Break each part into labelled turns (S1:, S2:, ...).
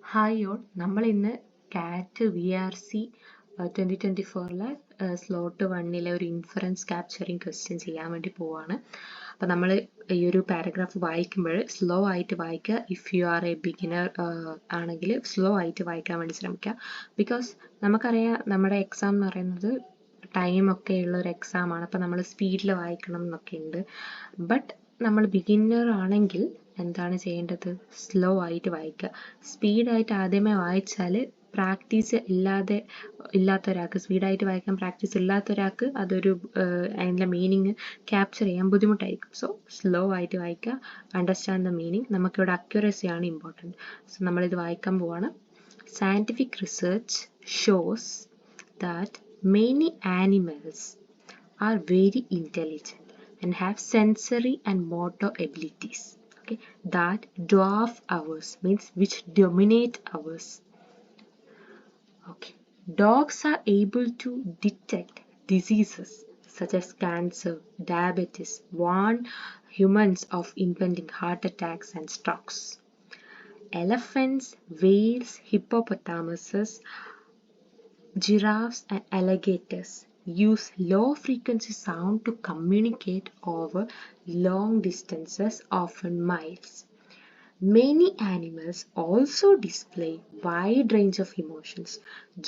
S1: Hi all, നമ്മൾ ഇന്ന് കാറ്റ് VRC 2024 സ്ലോട്ട് 1 ഒരു ഇൻഫറൻസ് ക്യാപ്ചറിങ് ക്വസ്റ്റ്യൻ ചെയ്യാൻ വേണ്ടി പോവാണ്. അപ്പോൾ നമ്മൾ ഈ ഒരു പാരഗ്രാഫ് വായിക്കുമ്പോൾ സ്ലോ ആയിട്ട് വായിക്കുക. If you are A beginner ആണെങ്കിൽ സ്ലോ ആയിട്ട് വായിക്കാൻ വേണ്ടി ശ്രമിക്കുക. ബിക്കോസ് നമുക്കറിയാം നമ്മുടെ എക്സാം എന്ന് പറയുന്നത് ടൈമൊക്കെ ഉള്ള ഒരു എക്സാമാണ്. അപ്പോൾ നമ്മൾ സ്പീഡിൽ വായിക്കണം എന്നൊക്കെ ഉണ്ട്. ബട്ട് നമ്മൾ ബിഗിന്നർ ആണെങ്കിൽ എന്താണ് ചെയ്യേണ്ടത്? സ്ലോ ആയിട്ട് വായിക്കുക. സ്പീഡായിട്ട് ആദ്യമേ വായിച്ചാൽ പ്രാക്ടീസ് ഇല്ലാത്ത ഒരാൾക്ക്, സ്പീഡായിട്ട് വായിക്കാൻ പ്രാക്ടീസ് ഇല്ലാത്ത ഒരാൾക്ക് അതൊരു അതിൻ്റെ മീനിങ് ക്യാപ്ചർ ചെയ്യാൻ ബുദ്ധിമുട്ടായിരിക്കും. സോ സ്ലോ ആയിട്ട് വായിക്കുക, അണ്ടർസ്റ്റാൻഡ് ദ മീനിങ്. നമുക്കിവിടെ അക്യുറസി ആണ് ഇമ്പോർട്ടൻറ്റ്. സോ നമ്മളിത് വായിക്കാൻ പോവാണ്. Scientific research shows that many animals are very intelligent and have sensory and motor abilities, okay, that dwarf ours, means which dominate ours. Okay, dogs are able to detect diseases such as cancer, diabetes, warn humans of impending heart attacks and strokes. Elephants, whales, hippopotamuses, giraffes and alligators use low frequency sound to communicate over long distances, often miles. Many animals also display wide range of emotions: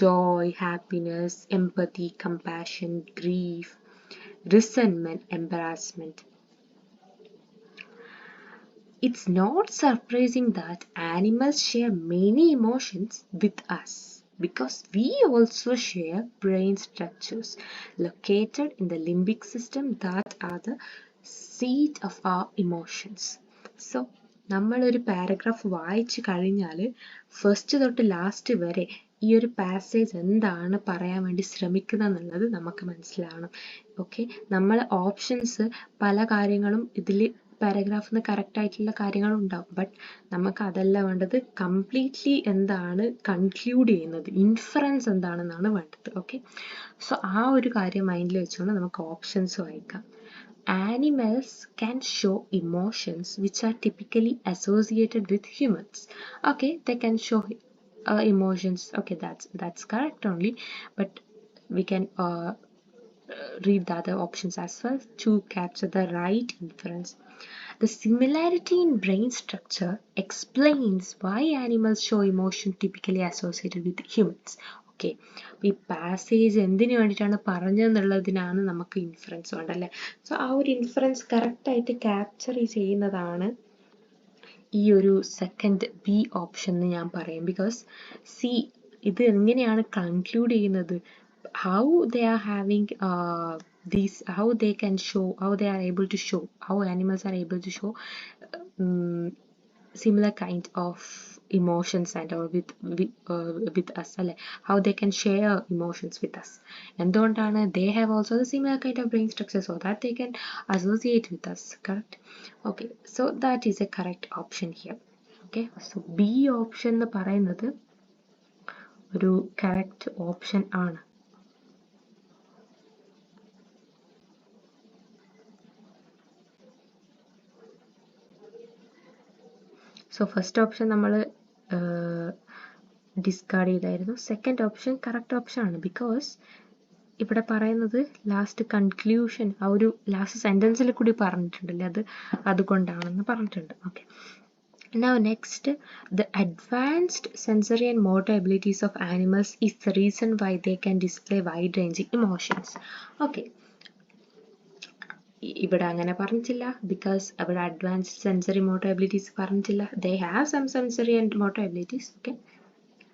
S1: joy, happiness, empathy, compassion, grief, resentment, embarrassment. It's not surprising that animals share many emotions with us, because we also share brain structures located in the limbic system that are the seat of our emotions. So നമ്മളൊരു paragraph വായിച്ചു കഴിഞ്ഞാൽ first തൊട്ട് last വരെ ഈ ഒരു passage എന്താണ് പറയാൻ വേണ്ടി ശ്രമിക്കുന്നത് എന്നുള്ളത് നമുക്ക് മനസ്സിലാവണം. ഓക്കെ, നമ്മൾ ഓപ്ഷൻസ് പല കാര്യങ്ങളും ഇതിൽ പാരഗ്രാഫിന് കറക്റ്റ് ആയിട്ടുള്ള കാര്യങ്ങളും ഉണ്ടാവും. ബട്ട് നമുക്ക് അതല്ല വേണ്ടത്, കംപ്ലീറ്റ്ലി എന്താണ് കൺക്ലൂഡ് ചെയ്യുന്നത്, ഇൻഫറൻസ് എന്താണെന്നാണ് വേണ്ടത്. ഓക്കെ, സോ ആ ഒരു കാര്യം മൈൻഡിൽ വെച്ചുകൊണ്ട് നമുക്ക് ഓപ്ഷൻസ് വായിക്കാം. Animals can show emotions which are typically associated with humans. Okay, they can show emotions. Okay, that's correct only, but we can read the other options as well to capture the right inference. The similarity in brain structure explains why animals show emotion typically associated with humans. Okay, ഈ passage എന്തിനു വേണ്ടിയിട്ടാണ് പറഞ്ഞതെന്നുള്ളതിനാണ് നമുക്ക് inference വേണ്ടല്ലേ. So ആ ഒരു inference കറക്റ്റായിട്ട് capture ചെയ്യുന്നതാണ് ഈ ഒരു സെക്കൻഡ് ബി ഓപ്ഷൻ എന്ന് ഞാൻ പറയും. ബിക്കോസ് സി, ഇത് എങ്ങനെയാണ് കൺക്ലൂഡ് ചെയ്യുന്നത്, how they are having these, how they can show, how they are able to show, how animals are able to show similar kind of emotions and or with us, alle, how they can share emotions with us. എന്തുകൊണ്ടാണ്? they have also the similar kind of brain structure so that they can associate with us, correct? Okay, so that is a correct option here. Okay, so B option എന്ന് പറയുന്നത് ഒരു correct option ആണ്. So first option നമ്മൾ discard ചെയ്തായിരുന്നു. Second option correct option ആണ്. Because ഇവിടെ പറയുന്നത് last conclusion, ആ ഒരു ലാസ്റ്റ് സെൻറ്റൻസിൽ കൂടി പറഞ്ഞിട്ടുണ്ടല്ലേ, അതുകൊണ്ടാണെന്ന് പറഞ്ഞിട്ടുണ്ട്. Okay, now next, the advanced sensory and motor abilities of animals is the reason why they can display wide ranging emotions. Okay, ഇവിടെ അങ്ങനെ പറഞ്ഞിട്ടില്ല, ബിക്കോസ് അവിടെ അഡ്വാൻസ്ഡ് സെൻസറി മോട്ടോർ എബിലിറ്റീസ് പറഞ്ഞിട്ടില്ല. They have some sensory and motor abilities. Okay,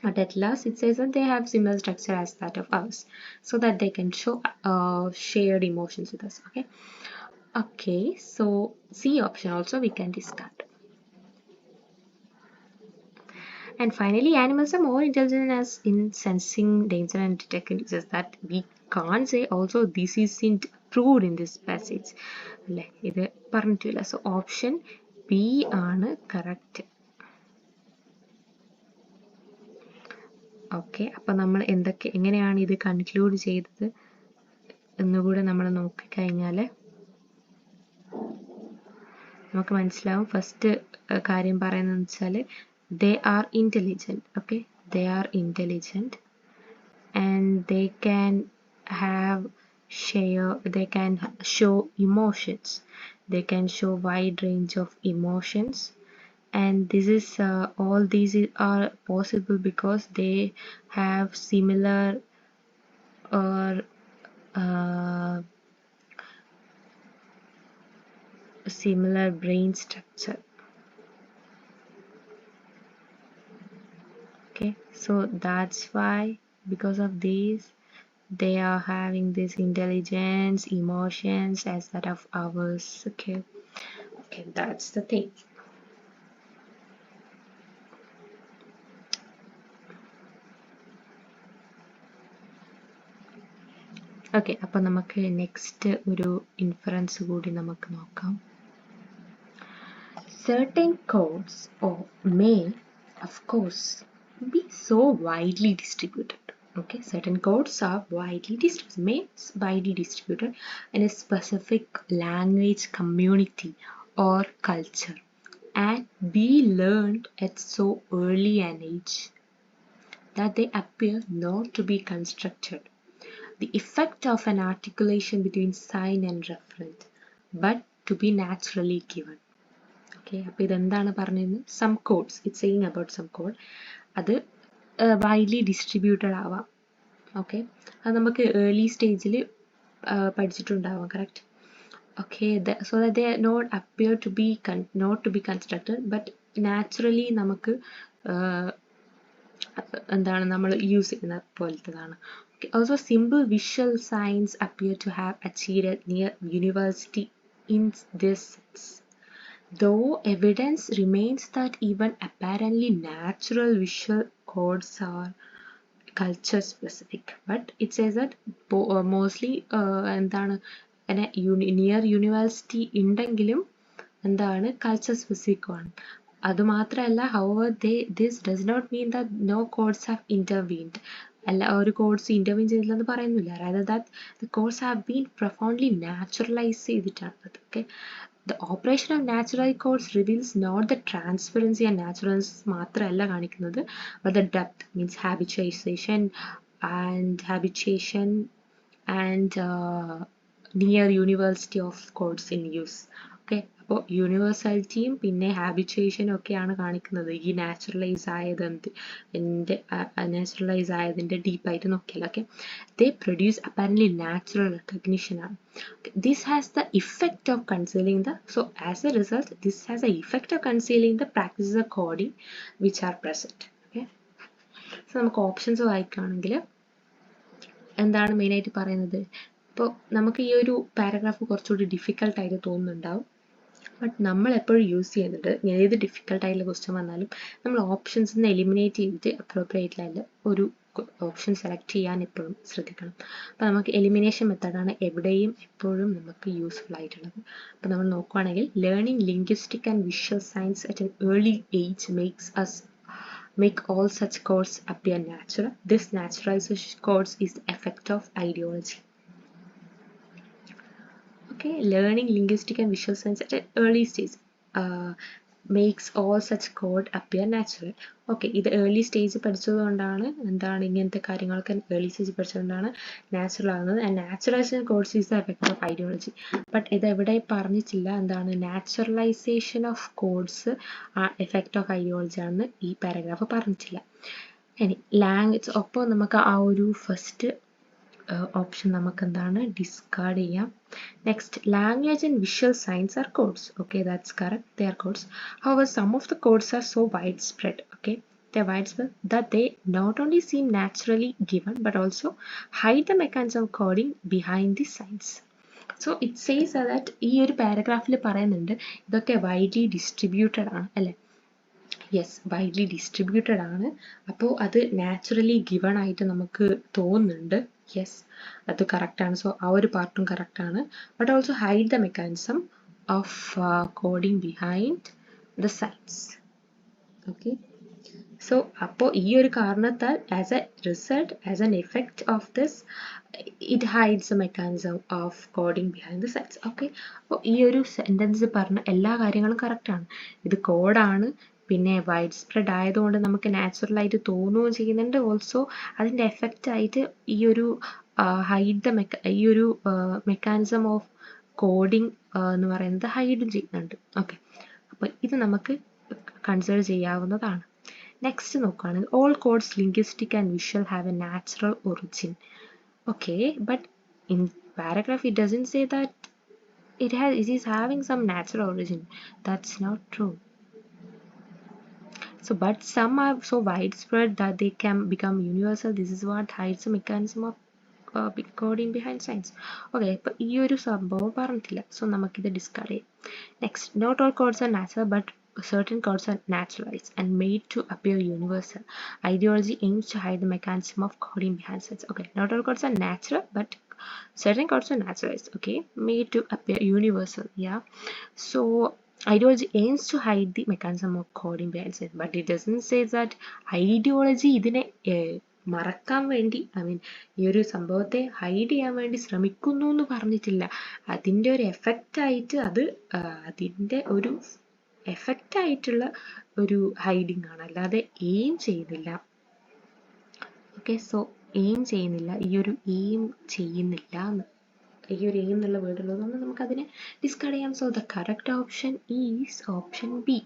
S1: but at last it says that they have similar structure as that of ours, so that they can show shared emotions with us. Okay, so C option also we can discard. And finally, animals are more intelligent as in sensing danger and detecting diseases. That we can't say also this isn't proved in this passage. അല്ലേ, ഇത് പറഞ്ഞിട്ടില്ല. So option B ആണ് correct. Okay, അപ്പം നമ്മൾ എങ്ങനെയാണ് ഇത് conclude ചെയ്തത് എന്നുകൂടെ നമ്മൾ നോക്കിക്കഴിഞ്ഞാൽ നമുക്ക് മനസ്സിലാവും. ഫസ്റ്റ് കാര്യം പറയുന്നതെന്ന് വെച്ചാൽ they are intelligent. Okay, they are intelligent, and they can show emotions. They can show wide range of emotions, and this is all these are possible because they have or uh, similar brain structure. Okay, so that's why, because of these, they are having this intelligence, emotions as that of ours. Okay, okay, that's the thing. Okay, അപ്പോൾ നമുക്ക് next ഒരു inference കൂടി നമുക്ക് നോക്കാം. Certain codes or may, of course, be so widely distributed. Okay, certain codes are widely distributed in a specific language community or culture and be learned at so early an age that they appear not to be constructed, the effect of an articulation between sign and referent, but to be naturally given. Okay, അപ്പോൾ ഇതെന്താണ് പറഞ്ഞത്? Some codes, it's saying about some code, അത് widely distributed ആവാം. Okay, അത് നമുക്ക് early സ്റ്റേജിൽ പഠിച്ചിട്ടുണ്ടാവാം. Correct. Okay, so that they not appear to be not to be constructed, but naturally നമുക്ക് എന്താണ് നമ്മൾ യൂസ് ചെയ്യുന്ന പോലത്തതാണ്. Also, simple visual signs appear to have achieved near universality in this sense, though evidence remains that even apparently natural visual codes are culture specific. But it says that mostly എന്താണ് near university ഉണ്ടെങ്കിലും എന്താണ് culture specific ആണ്. അതുമാത്രമല്ല, however, this does not mean that no codes have intervened. അല്ല, ഒരു codes interview ചെയ്തില്ലെന്ന് പറയുന്നില്ല. rather that the codes have been profoundly naturalized ചെയ്തിട്ടാണ്. Okay, the operation of natural codes reveals not the transparency and naturalness മാത്രമല്ല കാണിക്കുന്നത്, but the depth, means habituation and near universality of codes in use. Okay, അപ്പോൾ യൂണിവേഴ്സാലിറ്റിയും പിന്നെ ഹാബിച്വേഷനും ഒക്കെയാണ് കാണിക്കുന്നത് ഈ naturalise ആയതിൻ്റെ ഡീപ്പായിട്ട് നോക്കിയാൽ. Okay, they produce apparently natural recognition ആണ്. This has the effect of concealing as a result, this has the effect of concealing the practices of coding which are present. Okay, so നമുക്ക് options വായിക്കുകയാണെങ്കിൽ എന്താണ് മെയിനായിട്ട് പറയുന്നത്? ഇപ്പോൾ നമുക്ക് ഈ ഒരു പാരഗ്രാഫ് കുറച്ചുകൂടി ഡിഫിക്കൽട്ടായിട്ട് തോന്നുന്നുണ്ടാവും. ബട്ട് നമ്മൾ എപ്പോഴും യൂസ് ചെയ്യുന്നത്, ഏത് ഡിഫിക്കൽട്ടായിട്ടുള്ള ക്വസ്റ്റ്യൻ വന്നാലും നമ്മൾ ഓപ്ഷൻസ് നിന്ന് എലിമിനേറ്റ് ചെയ്തിട്ട് അപ്രോപ്രിയേറ്റ്ലായിട്ട് ഒരു ഓപ്ഷൻ സെലക്ട് ചെയ്യാൻ എപ്പോഴും ശ്രദ്ധിക്കണം. അപ്പോൾ നമുക്ക് എലിമിനേഷൻ മെത്തേഡാണ് എവിടെയും എപ്പോഴും നമുക്ക് യൂസ്ഫുൾ ആയിട്ടുള്ളത്. അപ്പോൾ നമ്മൾ നോക്കുകയാണെങ്കിൽ learning linguistic and visual science at an early age make all such codes appear natural. This naturalization codes is the effect of ideology. Okay, learning linguistic and visual science at an early stage makes all such code appear natural. Okay, ഇത് early stage പഠിച്ചതുകൊണ്ടാണ് എന്താണ് ഇങ്ങനത്തെ കാര്യങ്ങളൊക്കെ early stage പഠിച്ചതുകൊണ്ടാണ് natural ആകുന്നത്. And naturalization codes is the effect of ideology. But ഇത് എവിടെ പറഞ്ഞിട്ടില്ല എന്താണ് naturalization of codes effect of ideology ആണെന്ന് ഈ പാരഗ്രാഫ് പറഞ്ഞിട്ടില്ല. ഇനി ലാംഗ്വേജ്, ഒപ്പം നമുക്ക് ആ ഒരു ഫസ്റ്റ് ഓപ്ഷൻ നമുക്ക് എന്താണ് ഡിസ്കാർഡ് ചെയ്യാം. Next, language and visual science are codes. Okay, that's correct, they are codes. However, some of the codes are so widespread, okay, they're widespread that they not only seem naturally given but also hide the mechanism of coding behind the signs. So it says that ഈ ഒരു പാരഗ്രാഫിൽ പറയുന്നുണ്ട് ഇതൊക്കെ widely distributed ആണ് അല്ലേ? Yes, widely distributed ആണ്. അപ്പോൾ അത് naturally given ആയിട്ട് നമുക്ക് തോന്നുന്നുണ്ട്. യെസ്, അത് കറക്റ്റാണ്. സോ ആ ഒരു പാർട്ടും കറക്റ്റാണ്. But also hide the mechanism of coding behind the signs. Okay, so അപ്പോൾ ഈ ഒരു കാരണത്താൽ as a result, as an effect of this, it hides a mechanism of coding behind the signs. Okay, അപ്പോൾ ഈ ഒരു സെൻറ്റൻസ് പറഞ്ഞ എല്ലാ കാര്യങ്ങളും കറക്റ്റാണ്. ഇത് കോഡാണ്, പിന്നെ വൈഡ് സ്പ്രെഡ് ആയതുകൊണ്ട് നമുക്ക് നാച്ചുറലായിട്ട് തോന്നുകയും ചെയ്യുന്നുണ്ട്. ഓൾസോ അതിൻ്റെ എഫക്റ്റ് ആയിട്ട് ഈ ഒരു ഈ ഒരു മെക്കാനിസം ഓഫ് കോഡിങ് എന്ന് പറയുന്നത് ഹൈഡും ചെയ്യുന്നുണ്ട്. ഓക്കെ, അപ്പോൾ ഇത് നമുക്ക് കൺസിഡർ ചെയ്യാവുന്നതാണ്. നെക്സ്റ്റ് നോക്കുകയാണെങ്കിൽ all codes linguistic and visual have a natural origin. Okay, but in paragraph it doesn't say that it is having some natural origin. That's not true. So but some are so widespread that they can become universal. This is what hides the mechanism of coding behind science. Okay, ഇപ്പൊ ഈ ഒരു സംഭവം പറഞ്ഞിട്ടില്ല, so നമുക്കിത് discard ചെയ്യാം. Next, not all codes are natural but certain codes are naturalized and made to appear universal. Ideology aims to hide the mechanism of coding behind science. Okay, not all codes are natural, but certain codes are naturalized, okay, made to appear universal. Yeah, so ideology aims to hide the mechanism of coding behind science, but it doesn't say that ideology ഇതിനെ മറക്കാൻ വേണ്ടി, ഈ ഒരു സംഭവത്തെ hide ചെയ്യാൻ വേണ്ടി ശ്രമിക്കുന്നു എന്ന് പറഞ്ഞിട്ടില്ല. അതിൻ്റെ ഒരു എഫക്റ്റ് ആയിട്ട് അതിൻ്റെ ഒരു എഫക്റ്റ് ആയിട്ടുള്ള ഒരു ഹൈഡിങ് ആണ്, അല്ലാതെ എയിം ചെയ്യുന്നില്ല. ഓക്കെ, സോ എയിം ചെയ്യുന്നില്ല, ഈ ഒരു എയിം ചെയ്യുന്നില്ല എന്ന്, ഈ ഒരു എയിം എന്നുള്ള വേർഡ് ഉള്ളതുകൊണ്ട് നമുക്കതിനെ ഡിസ്കാർഡ് ചെയ്യാം. So the correct option is option B.